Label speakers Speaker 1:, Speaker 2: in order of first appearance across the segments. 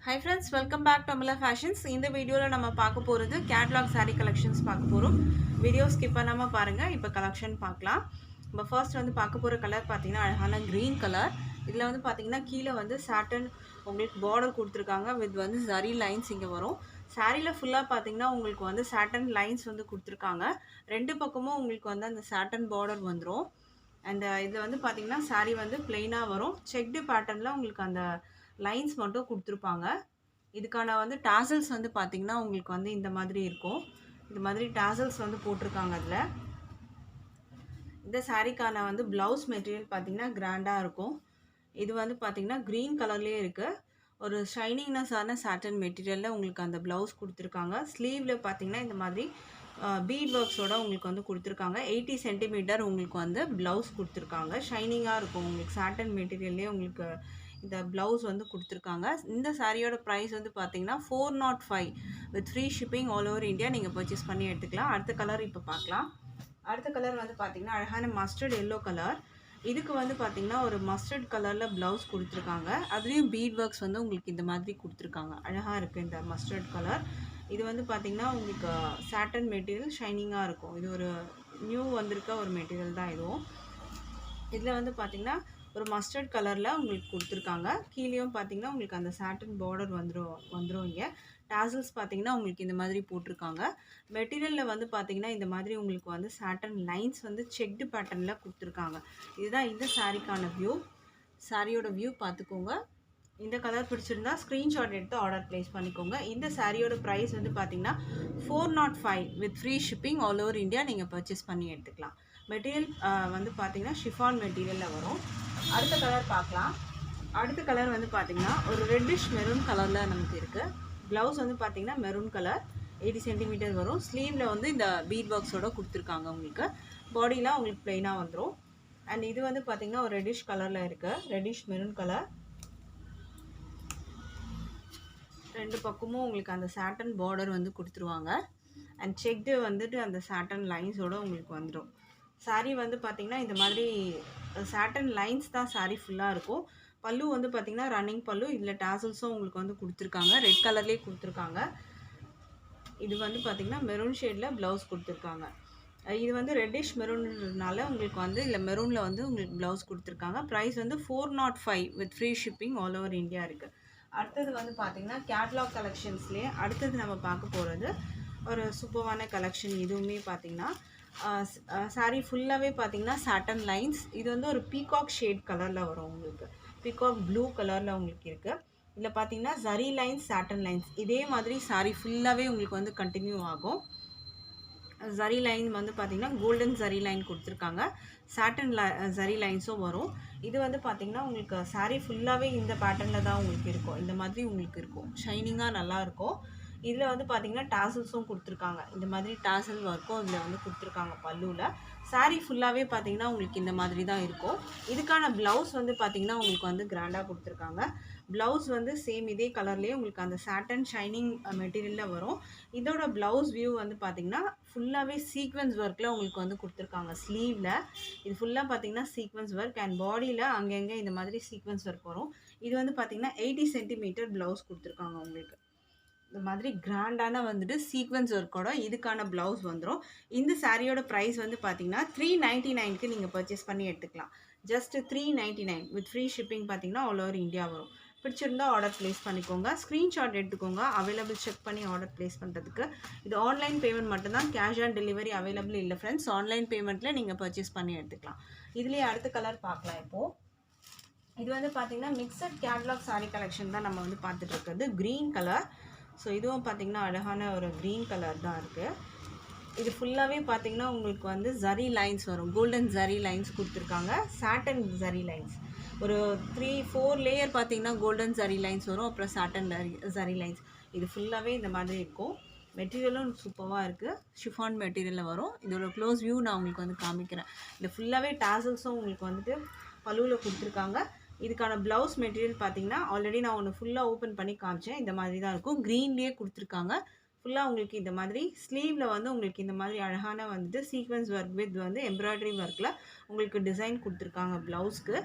Speaker 1: Hi friends, welcome back to Amala Fashions. இந்த வீடியோல நம்ம பார்க்க போறது catalog saree collections பார்க்க போறோம். வீடியோ ஸ்கிப் பண்ணாம பாருங்க. இப்போ கலெக்ஷன் பார்க்கலாம். நம்ம ஃபர்ஸ்ட் வந்து பார்க்க போற கலர் பாத்தீங்கன்னா அழகான green கலர். இதுல வந்து பாத்தீங்கன்னா கீழ வந்து satin உங்களுக்கு border கொடுத்திருக்காங்க with வந்து zari lines இங்க வரும். சாரில ஃபுல்லா பாத்தீங்கன்னா உங்களுக்கு வந்து satin lines வந்து கொடுத்திருக்காங்க. ரெண்டு பக்கமும் உங்களுக்கு வந்து அந்த satin border வந்துரும். அண்ட் இது வந்து பாத்தீங்கன்னா saree வந்து plain வரும். செக்டு பேட்டர்ன்ல உங்களுக்கு அந்த லைன்ஸ் மட்டும் கொடுத்துருப்பாங்க. இதுக்கான வந்து டாசல்ஸ் வந்து பார்த்தீங்கன்னா உங்களுக்கு வந்து இந்த மாதிரி இருக்கும். இந்த மாதிரி டாசல்ஸ் வந்து போட்டிருக்காங்க அதில். இந்த சாரீக்கான வந்து ப்ளவுஸ் மெட்டீரியல் பார்த்தீங்கன்னா கிராண்டாக இருக்கும். இது வந்து பார்த்தீங்கன்னா க்ரீன் கலர்லேயே இருக்குது. ஒரு ஷைனிங்னஸான சாட்டன் மெட்டீரியலில் உங்களுக்கு அந்த ப்ளவுஸ் கொடுத்துருக்காங்க. ஸ்லீவில் பார்த்தீங்கன்னா இந்த மாதிரி பீட் ஒர்க்ஸோட உங்களுக்கு வந்து கொடுத்துருக்காங்க. 80 சென்டிமீட்டர் உங்களுக்கு வந்து ப்ளவுஸ் கொடுத்துருக்காங்க. ஷைனிங்காக இருக்கும் உங்களுக்கு சாட்டன் மெட்டீரியல்லே உங்களுக்கு இந்த ப்ளவுஸ் வந்து கொடுத்துருக்காங்க. இந்த சாரியோட ப்ரைஸ் வந்து பார்த்தீங்கன்னா 405 with free shipping all over India நீங்கள் பர்ச்சேஸ் பண்ணி எடுத்துக்கலாம். அடுத்த கலர் இப்போ பார்க்கலாம். அடுத்த கலர் வந்து பார்த்தீங்கன்னா அழகான மஸ்டர்ட் எல்லோ கலர். இதுக்கு வந்து பார்த்தீங்கன்னா ஒரு மஸ்டர்ட் கலரில் ப்ளவுஸ் கொடுத்துருக்காங்க. அதுலேயும் பீட் ஒர்க்ஸ் வந்து உங்களுக்கு இந்த மாதிரி கொடுத்துருக்காங்க. அழகாக இருக்குது இந்த மஸ்டர்ட் கலர். இது வந்து பார்த்தீங்கன்னா உங்களுக்கு சாட்டன் மெட்டீரியல் ஷைனிங்காக இருக்கும். இது ஒரு நியூ வந்திருக்க ஒரு மெட்டீரியல் தான் இதுவும். இதில் வந்து பார்த்தீங்கன்னா ஒரு மஸ்டர்ட் கலரில் உங்களுக்கு கொடுத்துருக்காங்க. கீழேயும் பார்த்தீங்கன்னா உங்களுக்கு அந்த சாட்டன் பார்டர் வந்துடும். இங்கே டாசல்ஸ் பார்த்தீங்கன்னா உங்களுக்கு இந்த மாதிரி போட்டிருக்காங்க. மெட்டீரியலில் வந்து பார்த்தீங்கன்னா இந்த மாதிரி உங்களுக்கு வந்து சாட்டன் லைன்ஸ் வந்து செக்டு பேட்டர்னில் கொடுத்துருக்காங்க. இதுதான் இந்த சாரீக்கான வியூ. சாரியோட வியூ பார்த்துக்கோங்க. இந்த கலர் பிடிச்சிருந்தா ஸ்க்ரீன்ஷாட் எடுத்து ஆர்டர் ப்ளேஸ் பண்ணிக்கோங்க. இந்த சாரியோட ப்ரைஸ் வந்து பார்த்தீங்கன்னா 405 with free shipping all over India நீங்கள் பர்ச்சேஸ் பண்ணி எடுத்துக்கலாம். மெட்டீரியல் வந்து பார்த்தீங்கன்னா ஷிஃபான் மெட்டீரியலில் வரும். அடுத்த கலர் பார்க்கலாம். அடுத்த கலர் வந்து பார்த்தீங்கன்னா ஒரு ரெட்டிஷ் மெரூன் கலரில் நமக்கு இருக்குது. ப்ளவுஸ் வந்து பார்த்தீங்கன்னா மெரூன் கலர் 80 சென்டிமீட்டர் வரும். ஸ்லீவில் வந்து இந்த பீட் ஒர்க்ஸோட கொடுத்துருக்காங்க. உங்களுக்கு பாடிலாம் உங்களுக்கு பிளெயினாக வந்துடும். அண்ட் இது வந்து பார்த்தீங்கன்னா ஒரு ரெட்டிஷ் கலரில் இருக்குது. Reddish maroon colour. ரெண்டு பக்கமும் உங்களுக்கு அந்த சாட்டன் பார்டர் வந்து கொடுத்துருவாங்க. அண்ட் செக்டு வந்துட்டு அந்த சாட்டன் லைன்ஸோடு உங்களுக்கு வந்துடும். சாரீ வந்து பார்த்திங்கன்னா இந்த மாதிரி சாட்டன் லைன்ஸ் தான் சாரீ ஃபுல்லாக இருக்கும். பல்லு வந்து பார்த்திங்கன்னா ரன்னிங் பல்லு. இதில் டாசல்ஸும் உங்களுக்கு வந்து கொடுத்துருக்காங்க. ரெட் கலர்லேயே கொடுத்துருக்காங்க. இது வந்து பார்த்திங்கன்னா மெரூன் ஷேடில் ப்ளவுஸ் கொடுத்துருக்காங்க. இது வந்து ரெட்டிஷ் மெரூன்னால உங்களுக்கு வந்து இல்லை மெரூனில் வந்து உங்களுக்கு ப்ளவுஸ் கொடுத்துருக்காங்க. ப்ரைஸ் வந்து 405 with free shipping all over India இருக்குது. அடுத்தது வந்து பார்த்திங்கன்னா கேட்லாக் கலெக்ஷன்ஸ்லேயே அடுத்தது நம்ம பார்க்க போகிறது ஒரு சூப்பரான கலெக்ஷன். இதுவுமே பார்த்திங்கன்னா சாரீ ஃபுல்லாகவே பார்த்திங்கன்னா சாட்டன் லைன்ஸ். இது வந்து ஒரு பீகாக் ஷேட் கலரில் வரும். உங்களுக்கு பீகாக் ப்ளூ கலரில் உங்களுக்கு இருக்குது. இதில் பார்த்திங்கன்னா ஜரி லைன்ஸ் சாட்டன் லைன்ஸ் இதே மாதிரி சாரீ ஃபுல்லாகவே உங்களுக்கு வந்து கண்டினியூ ஆகும். ஜரி லைன் வந்து பார்த்திங்கன்னா கோல்டன் ஜரி லைன் கொடுத்துருக்காங்க. சாட்டன் ஜரி லைன்ஸும் வரும். இது வந்து பார்த்திங்கன்னா உங்களுக்கு சாரீ ஃபுல்லாகவே இந்த பேட்டர்னில் தான் உங்களுக்கு இருக்கும். இந்த மாதிரி உங்களுக்கு இருக்கும். ஷைனிங்காக நல்லாயிருக்கும். இதில் வந்து பார்த்திங்கன்னா டாசல்ஸும் கொடுத்துருக்காங்க. இந்த மாதிரி டாசல் ஒர்க்கும் இதில் வந்து கொடுத்துருக்காங்க பல்லுவில். சாரீ ஃபுல்லாகவே பார்த்திங்கன்னா உங்களுக்கு இந்த மாதிரி தான் இருக்கும். இதுக்கான ப்ளவுஸ் வந்து பார்த்திங்கன்னா உங்களுக்கு வந்து கிராண்டாக கொடுத்துருக்காங்க. ப்ளவுஸ் வந்து சேம் இதே கலர்லேயே உங்களுக்கு அந்த சாட்டன் ஷைனிங் மெட்டீரியலில் வரும். இதோட ப்ளவுஸ் வியூ வந்து பார்த்திங்கன்னா ஃபுல்லாகவே சீக்வன்ஸ் ஒர்க்கில் உங்களுக்கு வந்து கொடுத்துருக்காங்க. ஸ்லீவில் இது ஃபுல்லாக பார்த்திங்கன்னா சீக்வன்ஸ் ஒர்க் அண்ட் பாடியில் அங்கங்கே இந்த மாதிரி சீக்வன்ஸ் ஒர்க் வரும். இது வந்து பார்த்திங்கன்னா 80 சென்டிமீட்டர் ப்ளவுஸ் கொடுத்துருக்காங்க. உங்களுக்கு இந்த மாதிரி கிராண்டான வந்துட்டு சீக்வன்ஸ் ஒர்க்கோட இதுக்கான ப்ளவுஸ் வந்துடும். இந்த சாரியோட ப்ரைஸ் வந்து பார்த்தீங்கன்னா 399க்கு நீங்கள் பர்ச்சேஸ் பண்ணி எடுத்துக்கலாம். ஜஸ்ட் 399 வித் ஃப்ரீ ஷிப்பிங் பார்த்தீங்கன்னா ஆல் ஓவர் இந்தியா வரும். பிடிச்சிருந்தா ஆர்டர் ப்ளேஸ் பண்ணிக்கோங்க. ஸ்க்ரீன்ஷாட் எடுத்துக்கோங்க. அவைலபிள் செக் பண்ணி ஆர்டர் ப்ளேஸ் பண்ணுறதுக்கு. இது ஆன்லைன் பேமெண்ட் மட்டும்தான். கேஷ் ஆன் டெலிவரி அவைலபிள் இல்லை ஃப்ரெண்ட்ஸ். ஆன்லைன் பேமெண்ட்டில் நீங்கள் பர்ச்சேஸ் பண்ணி எடுத்துக்கலாம். இதுலேயே அடுத்த கலர் பார்க்கலாம். இப்போது இது வந்து பார்த்தீங்கன்னா மிக்சட் கேட்லாக் சாரீ கலெக்ஷன் தான் நம்ம வந்து பார்த்துட்டு இருக்கிறது. Green colour. ஸோ இதுவும் பார்த்திங்கன்னா அழகான ஒரு க்ரீன் கலர் தான் இருக்குது. இது ஃபுல்லாகவே பார்த்திங்கன்னா உங்களுக்கு வந்து ஜரி லைன்ஸ் வரும். கோல்டன் ஜரி லைன்ஸ் கொடுத்துருக்காங்க. சாட்டன் ஜரி லைன்ஸ் ஒரு 3-4 லேயர் பார்த்திங்கன்னா கோல்டன் ஜரி லைன்ஸ் வரும். அப்புறம் சாட்டன் ஜரி லைன்ஸ். இது ஃபுல்லாகவே இந்த மாதிரி இருக்கும். மெட்டீரியலும் சூப்பராக இருக்குது. ஷிஃபான் மெட்டீரியலில் வரும். இதோட க்ளோஸ் வியூ நான் உங்களுக்கு வந்து காமிக்கிறேன். இது ஃபுல்லாகவே டாசல்ஸும் உங்களுக்கு வந்துட்டு பல்லுவில் கொடுத்துருக்காங்க. இதுக்கான ப்ளவுஸ் மெட்டீரியல் பார்த்தீங்கன்னா ஆல்ரெடி நான் ஒன்று ஃபுல்லாக ஓப்பன் பண்ணி காமிச்சேன். இந்த மாதிரி தான் இருக்கும். க்ரீன்லேயே கொடுத்துருக்காங்க. ஃபுல்லாக உங்களுக்கு இந்த மாதிரி ஸ்லீவில் வந்து உங்களுக்கு இந்த மாதிரி அழகான வந்துட்டு சீக்வன்ஸ் ஒர்க் வித் வந்து எம்ப்ராய்டரி ஒர்க்கில் உங்களுக்கு டிசைன் கொடுத்துருக்காங்க ப்ளவுஸ்க்கு.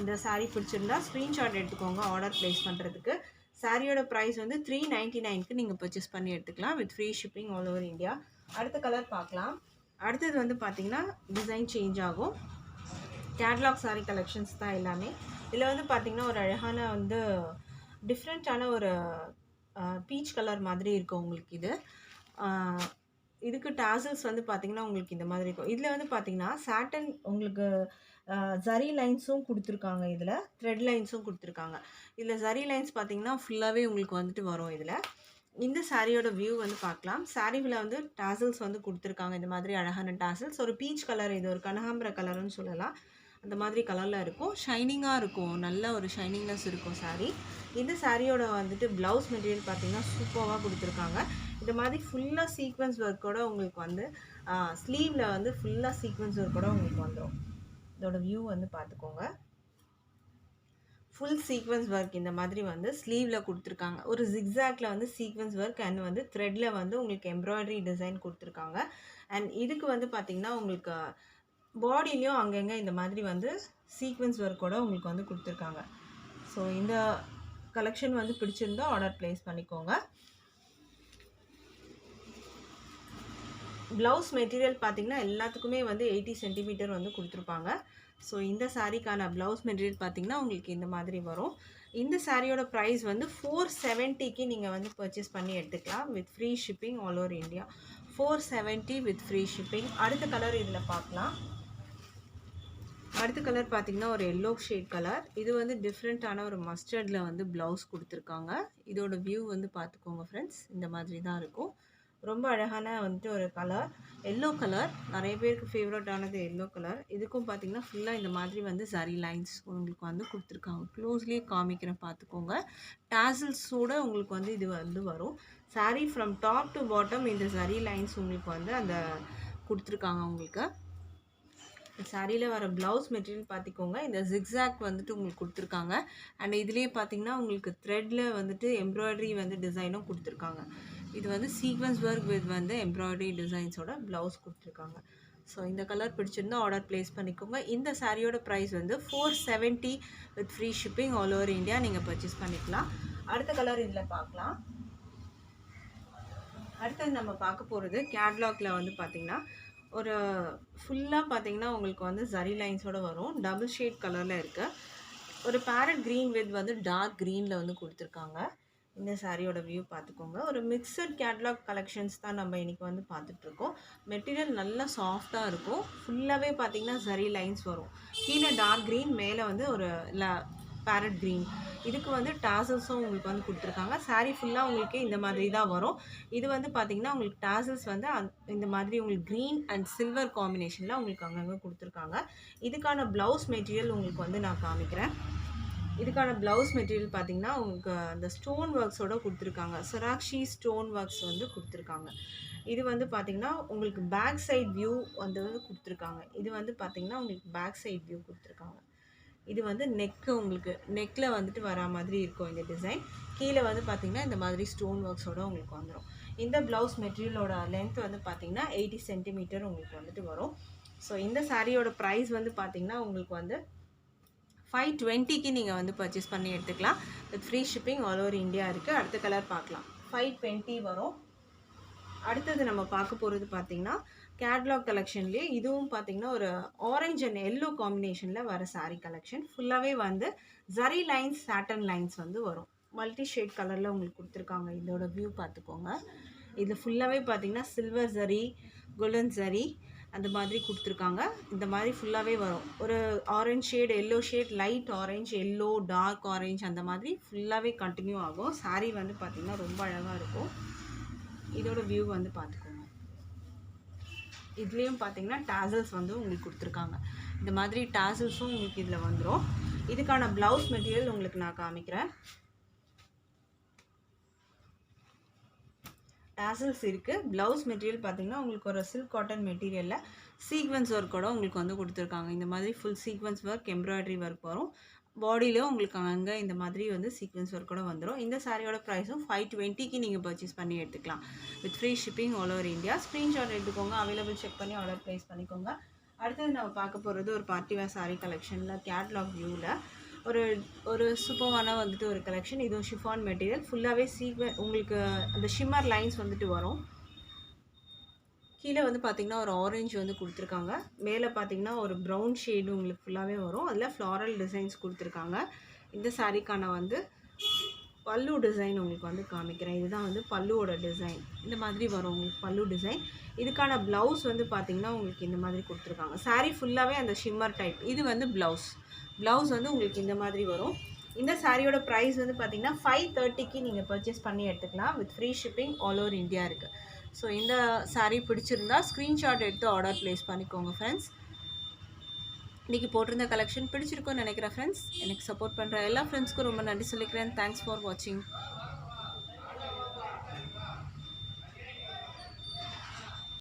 Speaker 1: இந்த சாரீ பிடிச்சிருந்தா ஸ்க்ரீன்ஷாட் எடுத்துக்கோங்க ஆர்டர் ப்ளேஸ் பண்ணுறதுக்கு. சாரியோட ப்ரைஸ் வந்து 399க்கு நீங்கள் பர்ச்சேஸ் பண்ணி எடுத்துக்கலாம் with free shipping all over India. அடுத்த கலர் பார்க்கலாம். அடுத்தது வந்து பார்த்திங்கன்னா டிசைன் சேஞ்ச் ஆகும். கேட்லாக் சாரீ கலெக்ஷன்ஸ் தான் எல்லாமே. இதில் வந்து பார்த்திங்கன்னா ஒரு அழகான வந்து டிஃப்ரெண்ட்டான ஒரு பீச் கலர் மாதிரி இருக்கும் உங்களுக்கு. இதுக்கு டாசல்ஸ் வந்து பார்த்திங்கன்னா உங்களுக்கு இந்த மாதிரி இருக்கும். இதில் வந்து பார்த்திங்கன்னா சாட்டன் உங்களுக்கு ஜரி லைன்ஸும் கொடுத்துருக்காங்க, இதில் த்ரெட் லைன்ஸும் கொடுத்துருக்காங்க. இதில் ஜரி லைன்ஸ் பார்த்திங்கன்னா ஃபுல்லாகவே உங்களுக்கு வந்துட்டு வரும். இதில் இந்த சாரியோட வியூ வந்து பார்க்கலாம். சாரியில் வந்து டாசல்ஸ் வந்து கொடுத்துருக்காங்க, இந்த மாதிரி அழகான டாசல்ஸ். ஒரு பீச் கலர், இது ஒரு கனகாம்பர கலர்னு சொல்லலாம், அந்த மாதிரி கலரில் இருக்கும். ஷைனிங்காக இருக்கும், நல்ல ஒரு ஷைனிங்னஸ் இருக்கும் சாரீ. இந்த சாரியோட வந்துட்டு ப்ளவுஸ் மெட்டீரியல் பார்த்திங்கன்னா சூப்பராக கொடுத்துருக்காங்க. இந்த மாதிரி ஃபுல்லாக சீக்வன்ஸ் ஒர்க்கோட உங்களுக்கு வந்து ஸ்லீவில் வந்து ஃபுல்லாக சீக்வன்ஸ் ஒர்க்கோட உங்களுக்கு வந்துடும். இதோட வியூ வந்து பார்த்துக்கோங்க. ஃபுல் சீக்வன்ஸ் ஒர்க் இந்த மாதிரி வந்து ஸ்லீவில் கொடுத்துருக்காங்க. ஒரு ஜிக்ஸாக்ல வந்து சீக்வன்ஸ் ஒர்க் அண்ட் வந்து த்ரெட்டில் வந்து உங்களுக்கு எம்ப்ராய்டரி டிசைன் கொடுத்துருக்காங்க. அண்ட் இதுக்கு வந்து பார்த்திங்கன்னா உங்களுக்கு பாடிலையும் அங்கங்கே இந்த மாதிரி வந்து சீக்வன்ஸ் ஒர்க்கோட உங்களுக்கு வந்து கொடுத்துருக்காங்க. ஸோ இந்த கலெக்ஷன் வந்து பிடிச்சிருந்தா ஆர்டர் ப்ளேஸ் பண்ணிக்கோங்க. ப்ளவுஸ் மெட்டீரியல் பார்த்திங்கன்னா எல்லாத்துக்குமே வந்து 80 சென்டிமீட்டர் வந்து கொடுத்துருப்பாங்க. ஸோ இந்த சாரீக்கான ப்ளவுஸ் மெட்டீரியல் பார்த்திங்கன்னா உங்களுக்கு இந்த மாதிரி வரும். இந்த சாரியோட ப்ரைஸ் வந்து 470க்கு நீங்கள் வந்து பர்ச்சேஸ் பண்ணி எடுத்துக்கலாம் with free shipping all over India. 470 with free shipping. அடுத்த கலர் இதில் பார்க்கலாம். அடுத்த கலர் பார்த்திங்கன்னா ஒரு எல்லோ ஷேட் கலர். இது வந்து டிஃப்ரெண்ட்டான ஒரு மஸ்டர்டில் வந்து ப்ளவுஸ் கொடுத்துருக்காங்க. இதோட வியூ வந்து பார்த்துக்கோங்க ஃப்ரெண்ட்ஸ், இந்த மாதிரி தான் இருக்கும். ரொம்ப அழகான வந்துட்டு ஒரு கலர், எல்லோ கலர். நிறைய பேருக்கு ஃபேவரட்டானது எல்லோ கலர். இதுக்கும் பார்த்திங்கன்னா ஃபுல்லாக இந்த மாதிரி வந்து ஜரி லைன்ஸ் உங்களுக்கு வந்து கொடுத்துருக்காங்க. க்ளோஸ்லேயே காமிக்கிறேன் பார்த்துக்கோங்க. டாசல்ஸோடு உங்களுக்கு வந்து இது வந்து வரும். Sari from top to bottom இந்த ஜரி லைன்ஸ் உங்களுக்கு வந்து அந்த கொடுத்துருக்காங்க. உங்களுக்கு சாரியில் வர ப்ளவுஸ் மெட்டீரியல் பார்த்திக்கோங்க. இந்த ஜிக்ஸாக் வந்துட்டு உங்களுக்கு கொடுத்துருக்காங்க. அண்ட் இதுலேயே பார்த்திங்கன்னா உங்களுக்கு த்ரெட்டில் வந்துட்டு எம்ப்ராய்டரி வந்து டிசைனும் கொடுத்துருக்காங்க. இது வந்து சீக்வன்ஸ் ஒர்க் வித் வந்து எம்ப்ராய்டரி டிசைன்ஸோட ப்ளவுஸ் கொடுத்துருக்காங்க. ஸோ இந்த கலர் பிடிச்சிருந்தா ஆர்டர் ப்ளேஸ் பண்ணிக்கோங்க. இந்த சாரியோட ப்ரைஸ் வந்து 470 with free shipping all over India நீங்கள் பர்ச்சேஸ் பண்ணிக்கலாம். அடுத்த கலர் இதில் பார்க்கலாம். அடுத்தது நம்ம பார்க்க போகிறது கேட்லாகில் வந்து பார்த்திங்கன்னா ஒரு ஃபுல்லாக பார்த்திங்கன்னா உங்களுக்கு வந்து ஜரி லைன்ஸோடு வரும். டபுள் ஷேட் கலரில் இருக்குது. ஒரு பேரட் க்ரீன் வித் வந்து டார்க் க்ரீனில் வந்து கொடுத்துருக்காங்க. இந்த சாரியோட வியூ பார்த்துக்கோங்க. ஒரு மிக்சட் கேட்லாக் கலெக்ஷன்ஸ் தான் நம்ம இன்றைக்கி வந்து பார்த்துட்ருக்கோம். மெட்டீரியல் நல்லா சாஃப்டாக இருக்கும். ஃபுல்லாகவே பார்த்திங்கன்னா ஜரி லைன்ஸ் வரும். கீழே டார்க் க்ரீன், மேலே வந்து ஒரு பேரட் க்ரீன். இதுக்கு வந்து டாசல்ஸும் உங்களுக்கு வந்து கொடுத்துருக்காங்க. சாரீ ஃபுல்லாக உங்களுக்கு இந்த மாதிரி தான் வரும். இது வந்து பார்த்திங்கன்னா உங்களுக்கு டாசல்ஸ் வந்து இந்த மாதிரி உங்களுக்கு க்ரீன் அண்ட் சில்வர் காம்பினேஷனில் உங்களுக்கு அங்கங்கே கொடுத்துருக்காங்க. இதுக்கான ப்ளவுஸ் மெட்டீரியல் உங்களுக்கு வந்து நான் காமிக்கிறேன். இதுக்கான ப்ளவுஸ் மெட்டீரியல் பார்த்திங்கன்னா உங்களுக்கு அந்த ஸ்டோன் ஒர்க்ஸோடு கொடுத்துருக்காங்க. சொராக்ஷி ஸ்டோன் ஒர்க்ஸ் வந்து கொடுத்துருக்காங்க. இது வந்து பார்த்திங்கன்னா உங்களுக்கு பேக் சைட் வியூ வந்து கொடுத்துருக்காங்க. இது வந்து பார்த்திங்கன்னா உங்களுக்கு பேக் சைட் வியூ கொடுத்துருக்காங்க. இது வந்து நெக்கு, உங்களுக்கு நெக்கில் வந்துட்டு வரா மாதிரி இருக்கும் இந்த டிசைன். கீழே வந்து பார்த்திங்கன்னா இந்த மாதிரி ஸ்டோன் ஒர்க்ஸோடு உங்களுக்கு வந்துடும். இந்த ப்ளவுஸ் மெட்டீரியலோட லென்த் வந்து பார்த்திங்கன்னா 80 சென்டிமீட்டர் உங்களுக்கு வந்துட்டு வரும். ஸோ இந்த சாரியோட ப்ரைஸ் வந்து பார்த்திங்கன்னா உங்களுக்கு வந்து 520க்கு நீங்கள் வந்து பர்ச்சேஸ் பண்ணி எடுத்துக்கலாம். With free shipping all over India இருக்குது. அடுத்த கலர் பார்க்கலாம். 520 வரும். அடுத்தது நம்ம பார்க்க போகிறது பார்த்திங்கன்னா கேட்லாக் கலெக்ஷன்லேயே இதுவும் பார்த்திங்கன்னா ஒரு ஆரஞ்ச் அண்ட் எல்லோ காம்பினேஷனில் வர சாரீ கலெக்ஷன். ஃபுல்லாகவே வந்து ஜரி லைன்ஸ், சாட்டன் லைன்ஸ் வந்து வரும். மல்டி ஷேட் கலரில் உங்களுக்கு கொடுத்துருக்காங்க. இதோட வியூ பார்த்துக்கோங்க. இதில் ஃபுல்லாகவே பார்த்திங்கன்னா சில்வர் ஜரி, கோல்டன் ஜரி அந்த மாதிரி கொடுத்துருக்காங்க. இந்த மாதிரி ஃபுல்லாகவே வரும். ஒரு orange shade, yellow shade, light orange, yellow, dark orange அந்த மாதிரி ஃபுல்லாகவே கண்டினியூ ஆகும். சாரீ வந்து பார்த்திங்கன்னா ரொம்ப அழகாக இருக்கும். இதோட வியூ வந்து பார்த்துக்கோங்க. இதுலேயும் பார்த்திங்கன்னா டாசல்ஸ் வந்து உங்களுக்கு கொடுத்துருக்காங்க. இந்த மாதிரி டாசல்ஸும் உங்களுக்கு இதில் வந்துடும். இதுக்கான ப்ளவுஸ் மெட்டீரியல் உங்களுக்கு நான் காமிக்கிறேன். டாசல்ஸ் இருக்குது. ப்ளவுஸ் மெட்டீரியல் பார்த்திங்கன்னா உங்களுக்கு ஒரு சில்க் காட்டன் மெட்டீரியலில் சீக்வன்ஸ் ஒர்க்கோட உங்களுக்கு வந்து கொடுத்துருக்காங்க. இந்த மாதிரி full sequence work, embroidery work வரும். பாடியிலும் உங்களுக்கு அங்கே இந்த மாதிரி வந்து சீக்வன்ஸ் ஒர்க்கோட வந்துடும். இந்த சாரியோட ப்ரைஸும் 520க்கு நீங்கள் பர்ச்சேஸ் பண்ணி எடுத்துக்கலாம். With free shipping all over India. Screenshot எடுத்துக்கோங்க, அவைலபிள் செக் பண்ணி ஆர்டர் ப்ளேஸ் பண்ணிக்கோங்க. அடுத்தது நம்ம பார்க்க போகிறது ஒரு பார்ட்டி வேர் சாரீ கலெக்ஷனில் கேட்லாக் வியூவில் ஒரு ஒரு சூப்பரான வந்துட்டு ஒரு கலெக்ஷன். இதுவும் ஷிஃபான் மெட்டீரியல் ஃபுல்லாகவே உங்களுக்கு அந்த ஷிம்மர் லைன்ஸ் வந்துட்டு வரும். கீழே வந்து பார்த்திங்கன்னா ஒரு ஆரஞ்சு வந்து கொடுத்துருக்காங்க. மேலே பார்த்திங்கன்னா ஒரு ப்ரௌன் ஷேடு உங்களுக்கு ஃபுல்லாகவே வரும். அதில் ஃப்ளாரல் டிசைன்ஸ் கொடுத்துருக்காங்க. இந்த சாரீக்கான வந்து பல்லு டிசைன் உங்களுக்கு வந்து காமிக்கிறேன். இதுதான் வந்து பல்லுவோட டிசைன். இந்த மாதிரி வரும் உங்களுக்கு பல்லு டிசைன். இதுக்கான ப்ளவுஸ் வந்து பார்த்திங்கன்னா உங்களுக்கு இந்த மாதிரி கொடுத்துருக்காங்க. சாரீ ஃபுல்லாகவே அந்த ஷிம்மர் டைப். இது வந்து ப்ளவுஸ் வந்து உங்களுக்கு இந்த மாதிரி வரும். இந்த சாரியோட ப்ரைஸ் வந்து பார்த்திங்கன்னா 530க்கு நீங்கள் பர்ச்சேஸ் பண்ணி எடுத்துக்கலாம். With free shipping all over India இருக்குது. ஸோ இந்த சாரீ பிடிச்சிருந்தா ஸ்க்ரீன்ஷாட் எடுத்து ஆர்டர் ப்ளேஸ் பண்ணிக்கோங்க ஃப்ரெண்ட்ஸ். இன்றைக்கி போட்டிருந்த கலெக்ஷன் பிடிச்சிருக்கும்னு நினைக்கிறேன் ஃப்ரெண்ட்ஸ். எனக்கு சப்போர்ட் பண்ணுற எல்லா ஃப்ரெண்ட்ஸ்க்கும் ரொம்ப நன்றி சொல்லிக்கிறேன். தேங்க்ஸ் ஃபார் வாட்சிங்.